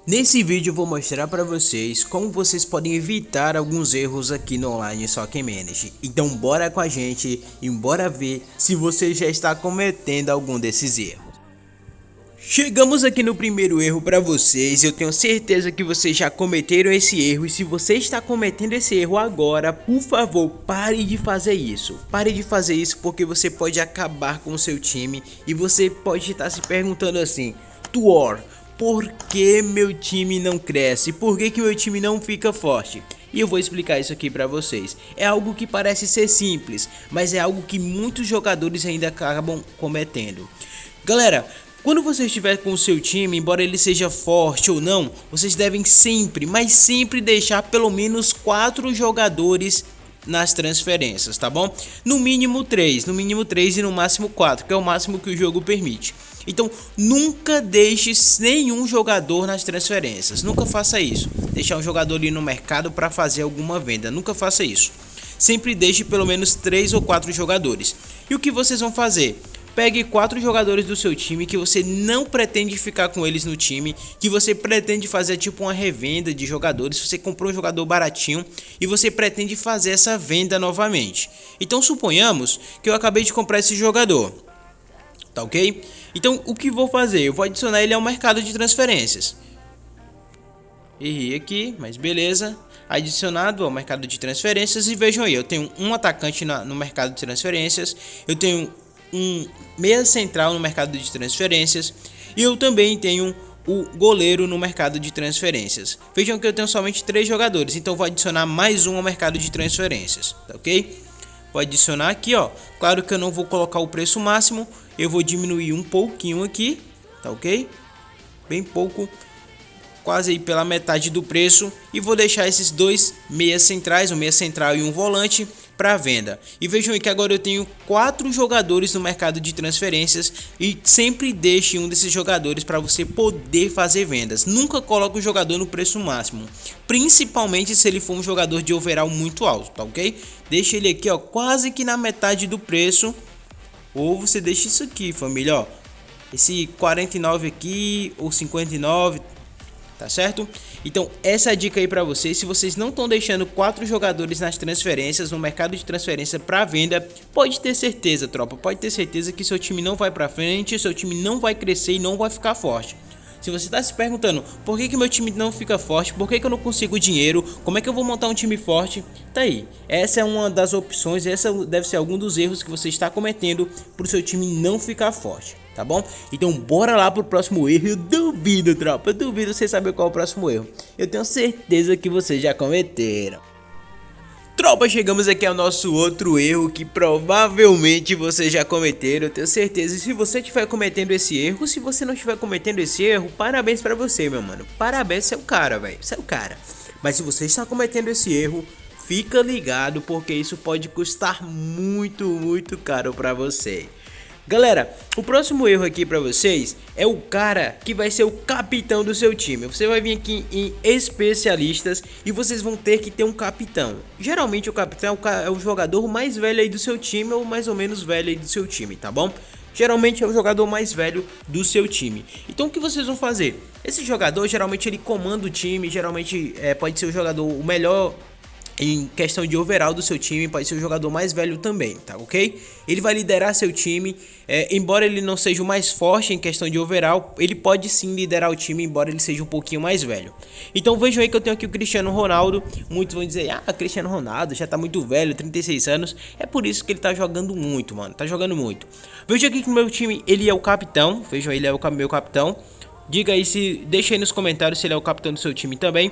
Nesse vídeo eu vou mostrar para vocês como vocês podem evitar alguns erros aqui no Online Soccer Manager. Então bora com a gente e bora ver se você já está cometendo algum desses erros. Chegamos aqui no primeiro erro para vocês. Eu tenho certeza que vocês já cometeram esse erro, e se você está cometendo esse erro agora, por favor, pare de fazer isso. Pare de fazer isso porque você pode acabar com o seu time e você pode estar se perguntando assim: Tuor, por que meu time não cresce? Por que meu time não fica forte? E eu vou explicar isso aqui pra vocês. É algo que parece ser simples, mas é algo que muitos jogadores ainda acabam cometendo. Galera, quando você estiver com o seu time, embora ele seja forte ou não, vocês devem sempre, mas sempre deixar pelo menos 4 jogadores nas transferências, tá bom? No mínimo 3 e no máximo 4, que é o máximo que o jogo permite. Então nunca deixe nenhum jogador nas transferências, nunca faça isso. Deixar um jogador ali no mercado para fazer alguma venda, nunca faça isso. Sempre deixe pelo menos 3 ou 4 jogadores. E o que vocês vão fazer? Pegue 4 jogadores do seu time que você não pretende ficar com eles no time, que você pretende fazer tipo uma revenda de jogadores. Você comprou um jogador baratinho e você pretende fazer essa venda novamente. Então suponhamos que eu acabei de comprar esse jogador, tá ok? Então o que vou fazer? Eu vou adicionar ele ao mercado de transferências. Errei aqui, mas beleza. Adicionado ao mercado de transferências, e vejam aí, eu tenho um atacante no mercado de transferências, eu tenho um meia central no mercado de transferências e eu também tenho o goleiro no mercado de transferências. Vejam que eu tenho somente 3 jogadores, então vou adicionar mais um ao mercado de transferências, tá ok? Vou adicionar aqui, ó. Claro que eu não vou colocar o preço máximo, eu vou diminuir um pouquinho aqui, tá ok? Bem pouco, quase aí pela metade do preço, e vou deixar esses 2 meias centrais, um meia central e um volante, para venda. E vejam aí que agora eu tenho 4 jogadores no mercado de transferências, e sempre deixe um desses jogadores para você poder fazer vendas. Nunca coloque o jogador no preço máximo, principalmente se ele for um jogador de overall muito alto, tá ok? Deixa ele aqui, ó, quase que na metade do preço, ou você deixa isso aqui, família, ó, esse 49 aqui ou 59, tá certo? Então essa é a dica aí pra vocês. Se vocês não estão deixando 4 jogadores nas transferências, no mercado de transferência para venda, pode ter certeza, tropa, pode ter certeza que seu time não vai pra frente, seu time não vai crescer e não vai ficar forte. Se você está se perguntando por que meu time não fica forte, por que eu não consigo dinheiro, como é que eu vou montar um time forte, tá aí. Essa é uma das opções, essa deve ser algum dos erros que você está cometendo para o seu time não ficar forte, tá bom? Então bora lá pro próximo erro. Eu duvido, tropa, eu duvido você saber qual é o próximo erro. Eu tenho certeza que vocês já cometeram. Tropa, chegamos aqui ao nosso outro erro que provavelmente vocês já cometeram, eu tenho certeza. E se você estiver cometendo esse erro, se você não estiver cometendo esse erro, parabéns pra você, meu mano. Parabéns, você é o cara, velho, você é o cara. Mas se você está cometendo esse erro, fica ligado, porque isso pode custar muito caro pra você. Galera, o próximo erro aqui pra vocês é o cara que vai ser o capitão do seu time. Você vai vir aqui em especialistas e vocês vão ter que ter um capitão. Geralmente o capitão é o jogador mais velho aí do seu time, ou mais ou menos velho aí do seu time, tá bom? Geralmente é o jogador mais velho do seu time. Então o que vocês vão fazer? Esse jogador geralmente ele comanda o time, geralmente pode ser o jogador o melhor em questão de overall do seu time, pode ser o jogador mais velho também, tá ok? Ele vai liderar seu time, embora ele não seja o mais forte em questão de overall, ele pode sim liderar o time, embora ele seja um pouquinho mais velho. Então vejam aí que eu tenho aqui o Cristiano Ronaldo. Muitos vão dizer, Cristiano Ronaldo já tá muito velho, 36 anos, é por isso que ele tá jogando muito, mano, tá jogando muito. Veja aqui que no meu time ele é o capitão, vejam aí, ele é o meu capitão. Diga aí, deixa aí nos comentários se ele é o capitão do seu time também.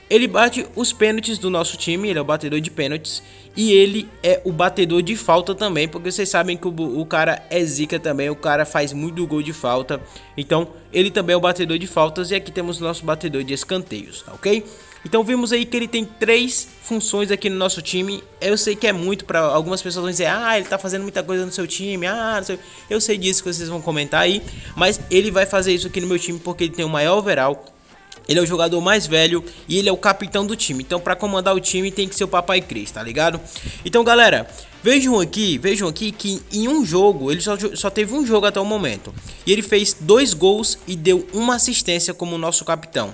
Ele bate os pênaltis do nosso time, ele é o batedor de pênaltis. E ele é o batedor de falta também, porque vocês sabem que o cara é zica também, o cara faz muito gol de falta. Então ele também é o batedor de faltas, e aqui temos o nosso batedor de escanteios, tá ok? Então vimos aí que ele tem 3 funções aqui no nosso time. Eu sei que é muito, para algumas pessoas vão dizer, ele tá fazendo muita coisa no seu time, não sei. Eu sei disso que vocês vão comentar aí, mas ele vai fazer isso aqui no meu time porque ele tem o maior overall. Ele é o jogador mais velho e ele é o capitão do time. Então pra comandar o time tem que ser o Papai Cris, tá ligado? Então galera, Vejam aqui que em um jogo, ele só teve um jogo até o momento. E ele fez 2 gols e deu uma assistência como nosso capitão.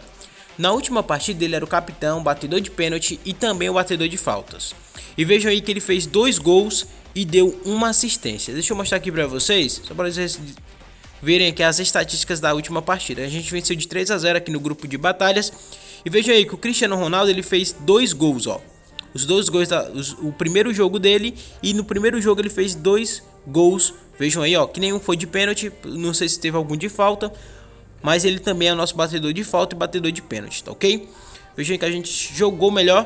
Na última partida ele era o capitão, batedor de pênalti e também o batedor de faltas. E vejam aí que ele fez 2 gols e deu uma assistência. Deixa eu mostrar aqui pra vocês, só para vocês verem aqui as estatísticas da última partida. A gente venceu de 3-0 aqui no grupo de batalhas. E vejam aí que o Cristiano Ronaldo ele fez 2 gols, ó. Os 2 gols, o primeiro jogo dele, e no primeiro jogo ele fez 2 gols. Vejam aí, ó, que nenhum foi de pênalti, não sei se teve algum de falta, mas ele também é o nosso batedor de falta e batedor de pênalti, tá ok? Vejam aí que a gente jogou melhor,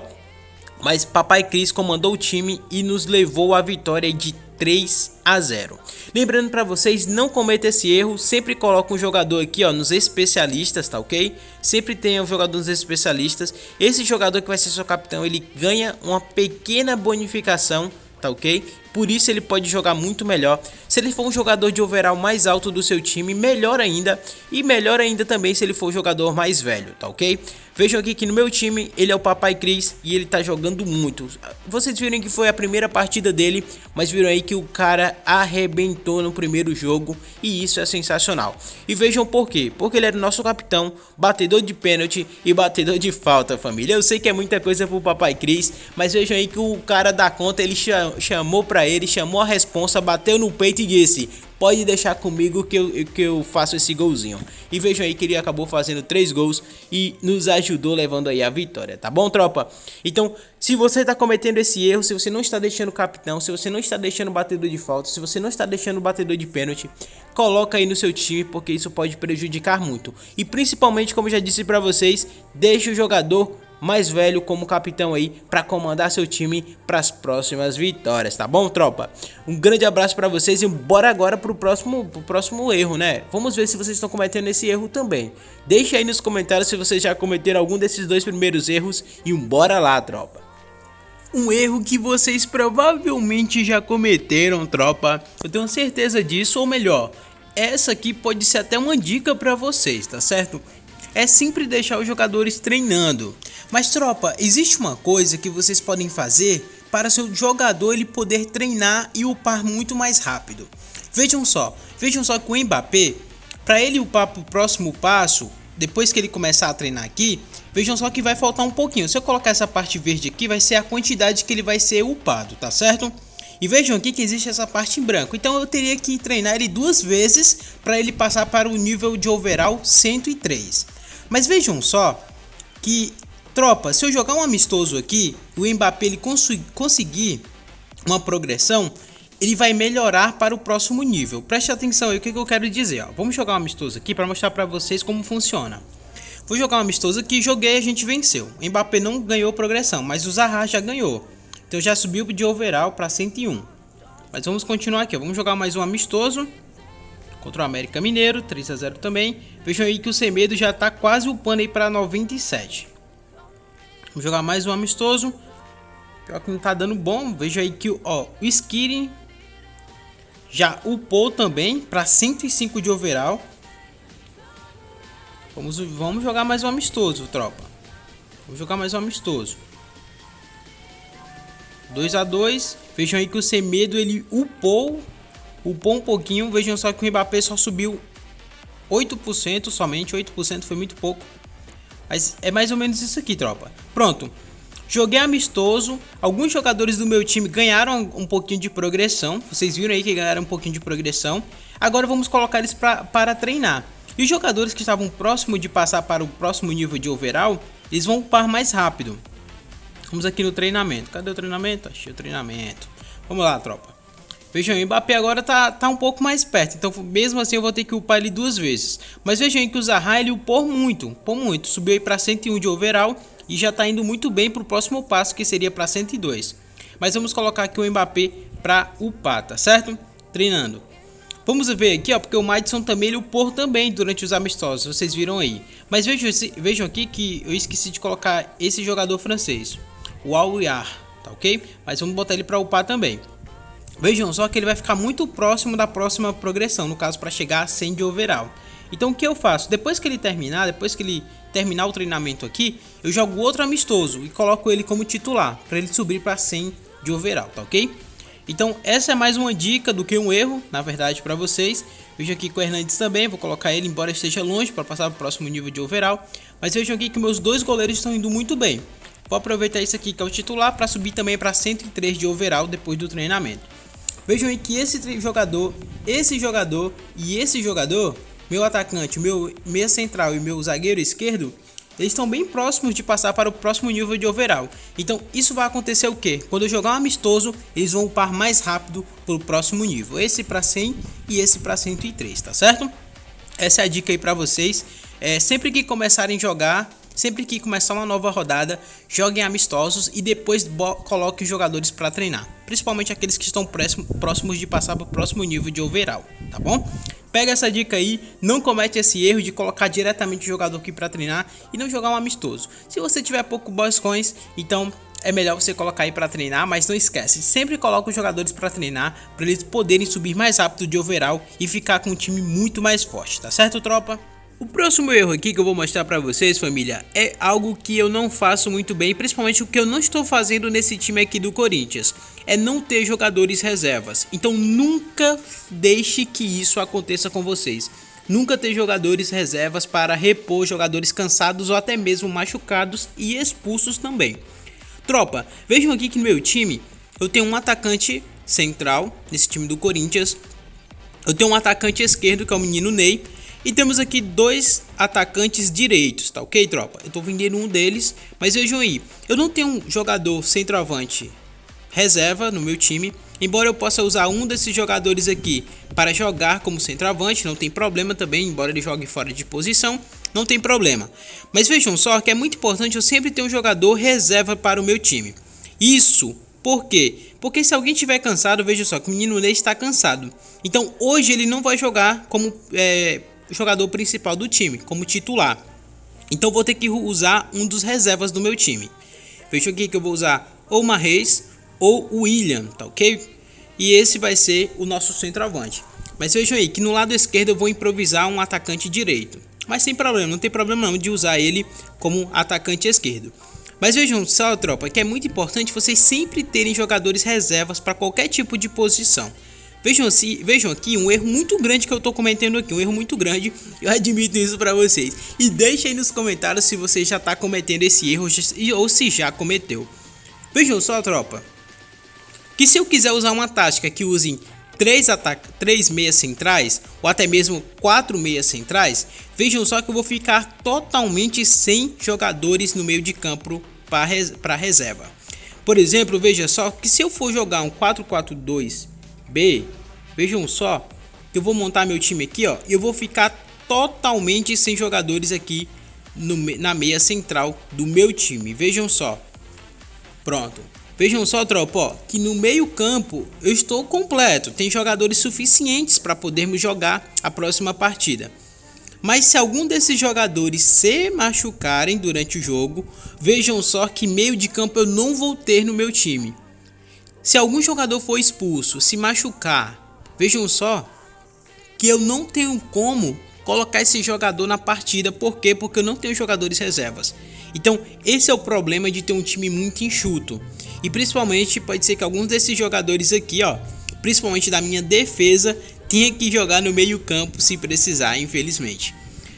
mas Papai Cris comandou o time e nos levou à vitória de 3-0. Lembrando para vocês, não cometa esse erro, sempre coloca um jogador aqui, ó, nos especialistas, tá ok? Sempre tenha um jogador nos especialistas. Esse jogador que vai ser seu capitão, ele ganha uma pequena bonificação, tá ok? Por isso ele pode jogar muito melhor. Se ele for um jogador de overall mais alto do seu time, melhor ainda. E melhor ainda também se ele for um jogador mais velho, tá ok? Vejam aqui que no meu time ele é o Papai Cris e ele tá jogando muito. Vocês viram que foi a primeira partida dele, mas viram aí que o cara arrebentou no primeiro jogo e isso é sensacional. E vejam por quê? Porque ele era o nosso capitão, batedor de pênalti e batedor de falta, família. Eu sei que é muita coisa pro Papai Cris, mas vejam aí que o cara da conta, ele chamou pra ele, chamou a responsa, bateu no peito e disse: pode deixar comigo que eu faço esse golzinho. E vejam aí que ele acabou fazendo 3 gols e nos ajudou levando aí a vitória, tá bom, tropa? Então, se você tá cometendo esse erro, se você não está deixando o capitão, se você não está deixando o batedor de falta, se você não está deixando o batedor de pênalti, coloca aí no seu time, porque isso pode prejudicar muito. E principalmente, como eu já disse pra vocês, deixe o jogador mais velho como capitão aí para comandar seu time para as próximas vitórias, tá bom, tropa? Um grande abraço para vocês e bora agora pro próximo erro, né? Vamos ver se vocês estão cometendo esse erro também. Deixa aí nos comentários se vocês já cometeram algum desses 2 primeiros erros e bora lá, tropa. Um erro que vocês provavelmente já cometeram, tropa. Eu tenho certeza disso, ou melhor, essa aqui pode ser até uma dica para vocês, tá certo? É sempre deixar os jogadores treinando. Mas, tropa, existe uma coisa que vocês podem fazer para seu jogador ele poder treinar e upar muito mais rápido. Vejam só que o Mbappé, para ele upar para o próximo passo, depois que ele começar a treinar aqui, vejam só que vai faltar um pouquinho. Se eu colocar essa parte verde aqui, vai ser a quantidade que ele vai ser upado, tá certo? E vejam aqui que existe essa parte em branco. Então eu teria que treinar ele 2 vezes para ele passar para o nível de overall 103. Mas vejam só que, tropa, se eu jogar um amistoso aqui, o Mbappé ele conseguir uma progressão, ele vai melhorar para o próximo nível. Preste atenção aí o que eu quero dizer, ó. Vamos jogar um amistoso aqui para mostrar para vocês como funciona. Vou jogar um amistoso aqui, joguei e a gente venceu. O Mbappé não ganhou progressão, mas o Zaha já ganhou. Então já subiu de overall para 101. Mas vamos continuar aqui, ó. Vamos jogar mais um amistoso contra o América Mineiro, 3-0 também. Vejam aí que o Semedo já tá quase upando aí para 97. Vamos jogar mais um amistoso. Pior que não tá dando bom. Veja aí que ó, o Skiri já upou também para 105 de overall. Vamos jogar mais um amistoso, tropa. Vamos jogar mais um amistoso. 2-2. Vejam aí que o Semedo ele upou um pouquinho. Vejam só que o Mbappé só subiu 8%, somente 8%, foi muito pouco. Mas é mais ou menos isso aqui, tropa. Pronto. Joguei amistoso. Alguns jogadores do meu time ganharam um pouquinho de progressão. Vocês viram aí que ganharam um pouquinho de progressão. Agora vamos colocar eles para treinar. E os jogadores que estavam próximo de passar para o próximo nível de overall, eles vão upar mais rápido. Vamos aqui no treinamento. Cadê o treinamento? Achei o treinamento. Vamos lá, tropa. Vejam, o Mbappé agora tá um pouco mais perto. Então, mesmo assim, eu vou ter que upar ele 2 vezes. Mas vejam aí que o Zaha, ele upou muito. Subiu aí para 101 de overall. E já tá indo muito bem pro próximo passo, que seria para 102. Mas vamos colocar aqui o Mbappé para upar, tá certo? Treinando. Vamos ver aqui, ó, porque o Madison também ele upou também durante os amistosos. Vocês viram aí. Mas vejam aqui que eu esqueci de colocar esse jogador francês. O Aouar, tá ok? Mas vamos botar ele para upar também. Vejam só que ele vai ficar muito próximo da próxima progressão, no caso para chegar a 100 de overall. Então o que eu faço? Depois que ele terminar o treinamento aqui, eu jogo outro amistoso e coloco ele como titular, para ele subir para 100 de overall, tá ok? Então essa é mais uma dica do que um erro, na verdade, para vocês. Vejo aqui com o Hernandes também, vou colocar ele embora esteja longe para passar para o próximo nível de overall. Mas vejam aqui que meus dois goleiros estão indo muito bem. Vou aproveitar isso aqui que é o titular para subir também para 103 de overall depois do treinamento. Vejam aí que esse jogador e esse jogador, meu atacante, meu meia central e meu zagueiro esquerdo, eles estão bem próximos de passar para o próximo nível de overall. Então isso vai acontecer o que? Quando eu jogar um amistoso, eles vão upar mais rápido para o próximo nível. Esse para 100 e esse para 103, tá certo? Essa é a dica aí para vocês. Sempre que começarem a jogar, sempre que começar uma nova rodada, joguem amistosos e depois coloquem os jogadores para treinar. Principalmente aqueles que estão próximos de passar para o próximo nível de overall, tá bom? Pega essa dica aí, não comete esse erro de colocar diretamente o jogador aqui para treinar e não jogar um amistoso. Se você tiver pouco boss coins, então é melhor você colocar aí para treinar, mas não esquece, sempre coloca os jogadores para treinar, para eles poderem subir mais rápido de overall e ficar com um time muito mais forte, tá certo, tropa? O próximo erro aqui que eu vou mostrar pra vocês, família, é algo que eu não faço muito bem, principalmente o que eu não estou fazendo nesse time aqui do Corinthians, é não ter jogadores reservas. Então nunca deixe que isso aconteça com vocês. Nunca ter jogadores reservas para repor jogadores cansados ou até mesmo machucados e expulsos também. Tropa, vejam aqui que no meu time eu tenho um atacante central, nesse time do Corinthians, eu tenho um atacante esquerdo que é o menino Ney, e temos aqui dois atacantes direitos, tá ok, tropa? Eu tô vendendo um deles, mas vejam aí, eu não tenho um jogador centroavante reserva no meu time, embora eu possa usar um desses jogadores aqui para jogar como centroavante, não tem problema também, embora ele jogue fora de posição, não tem problema. Mas vejam só que é muito importante eu sempre ter um jogador reserva para o meu time. Isso, por quê? Porque se alguém estiver cansado, veja só que o menino Ney está cansado. Então hoje ele não vai jogar como jogador principal do time, como titular. Então vou ter que usar um dos reservas do meu time. Veja aqui que eu vou usar ou o Marreis ou o William, tá ok? E esse vai ser o nosso centroavante. Mas vejam aí que no lado esquerdo eu vou improvisar um atacante direito. Mas sem problema, não tem problema não de usar ele como atacante esquerdo. Mas vejam só, tropa, que é muito importante vocês sempre terem jogadores reservas para qualquer tipo de posição. Vejam aqui um erro muito grande que eu tô cometendo aqui, um erro muito grande, eu admito isso pra vocês. E deixa aí nos comentários se você já tá cometendo esse erro ou se já cometeu. Vejam só, tropa, que se eu quiser usar uma tática que use 3 meias centrais, ou até mesmo 4 meias centrais, vejam só que eu vou ficar totalmente sem jogadores no meio de campo para reserva. Por exemplo, veja só que se eu for jogar um 4-4-2B, vejam só que eu vou montar meu time aqui, ó, e eu vou ficar totalmente sem jogadores aqui na meia central do meu time. Vejam só, pronto. Vejam só, tropa, ó, que no meio campo eu estou completo, tem jogadores suficientes para podermos jogar a próxima partida. Mas se algum desses jogadores se machucarem durante o jogo, vejam só que meio de campo eu não vou ter no meu time. Se algum jogador for expulso, se machucar, vejam só que eu não tenho como colocar esse jogador na partida. Por quê? Porque eu não tenho jogadores reservas. Então esse é o problema de ter um time muito enxuto. E principalmente pode ser que alguns desses jogadores aqui, ó, principalmente da minha defesa, tenha que jogar no meio campo se precisar, infelizmente.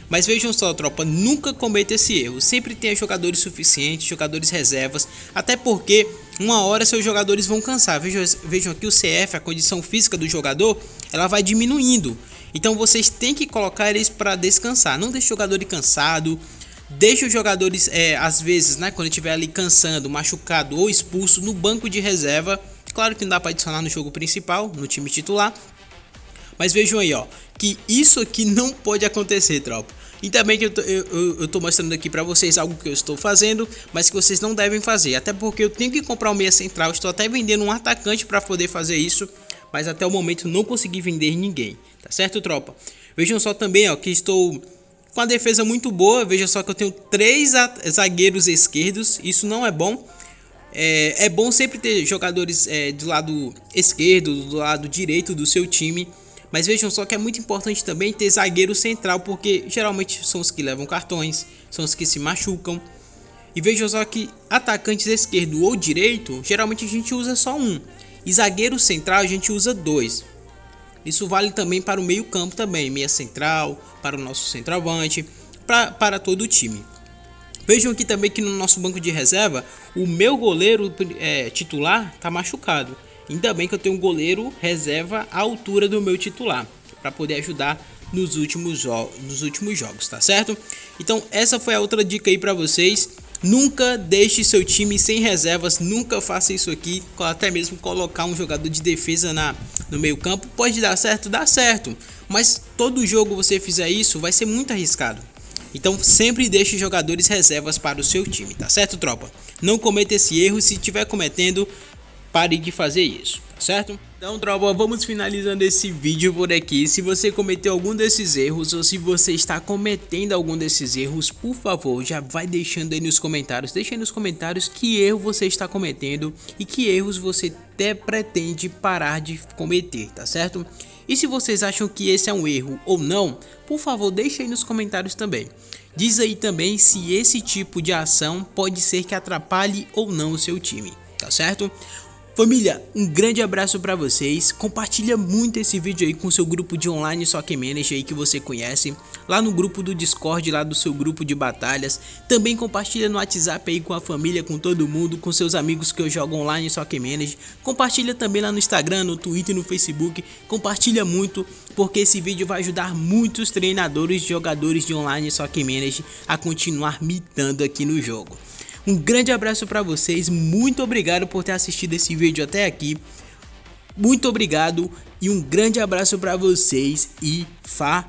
Mas vejam só, tropa, nunca cometa esse erro. Sempre tenha jogadores suficientes, jogadores reservas, até porque uma hora seus jogadores vão cansar. Vejam aqui o CF, a condição física do jogador, ela vai diminuindo. Então vocês têm que colocar eles para descansar. Não deixe o jogador cansado. Deixe os jogadores, às vezes, né, quando estiver ali cansando, machucado ou expulso, no banco de reserva. Claro que não dá para adicionar no jogo principal, no time titular. Mas vejam aí, ó, que isso aqui não pode acontecer, tropa. E também que eu tô mostrando aqui para vocês algo que eu estou fazendo, mas que vocês não devem fazer. Até porque eu tenho que comprar um meia central, estou até vendendo um atacante para poder fazer isso. Mas até o momento não consegui vender ninguém, tá certo, tropa? Vejam só também, ó, que estou com a defesa muito boa. Veja só que eu tenho 3 zagueiros esquerdos, isso não é bom. É bom sempre ter jogadores do lado esquerdo, do lado direito do seu time. Mas vejam só que é muito importante também ter zagueiro central, porque geralmente são os que levam cartões, são os que se machucam. E vejam só que atacantes esquerdo ou direito, geralmente a gente usa só um. E zagueiro central a gente usa 2. Isso vale também para o meio campo também, meia central, para o nosso centroavante, para todo o time. Vejam aqui também que no nosso banco de reserva, o meu goleiro titular está machucado. Ainda bem que eu tenho um goleiro reserva à altura do meu titular, para poder ajudar nos últimos jogos, tá certo? Então essa foi a outra dica aí para vocês. Nunca deixe seu time sem reservas, nunca faça isso aqui, até mesmo colocar um jogador de defesa no meio campo. Pode dar certo, dá certo, mas todo jogo você fizer isso vai ser muito arriscado. Então sempre deixe jogadores reservas para o seu time, tá certo, tropa? Não cometa esse erro, se estiver cometendo, pare de fazer isso, tá certo? Então, tropa, vamos finalizando esse vídeo por aqui. Se você cometeu algum desses erros ou se você está cometendo algum desses erros, por favor, já vai deixando aí nos comentários. Deixa aí nos comentários que erro você está cometendo e que erros você até pretende parar de cometer, tá certo? E se vocês acham que esse é um erro ou não, por favor, deixa aí nos comentários também. Diz aí também se esse tipo de ação pode ser que atrapalhe ou não o seu time, tá certo? Família, um grande abraço pra vocês, compartilha muito esse vídeo aí com o seu grupo de online Soccer Manager aí que você conhece, lá no grupo do Discord, lá do seu grupo de batalhas, também compartilha no WhatsApp aí com a família, com todo mundo, com seus amigos que eu jogo online Soccer Manager, compartilha também lá no Instagram, no Twitter e no Facebook, compartilha muito, porque esse vídeo vai ajudar muitos treinadores e jogadores de online Soccer Manager a continuar mitando aqui no jogo. Um grande abraço para vocês, muito obrigado por ter assistido esse vídeo até aqui, muito obrigado e um grande abraço para vocês e falou!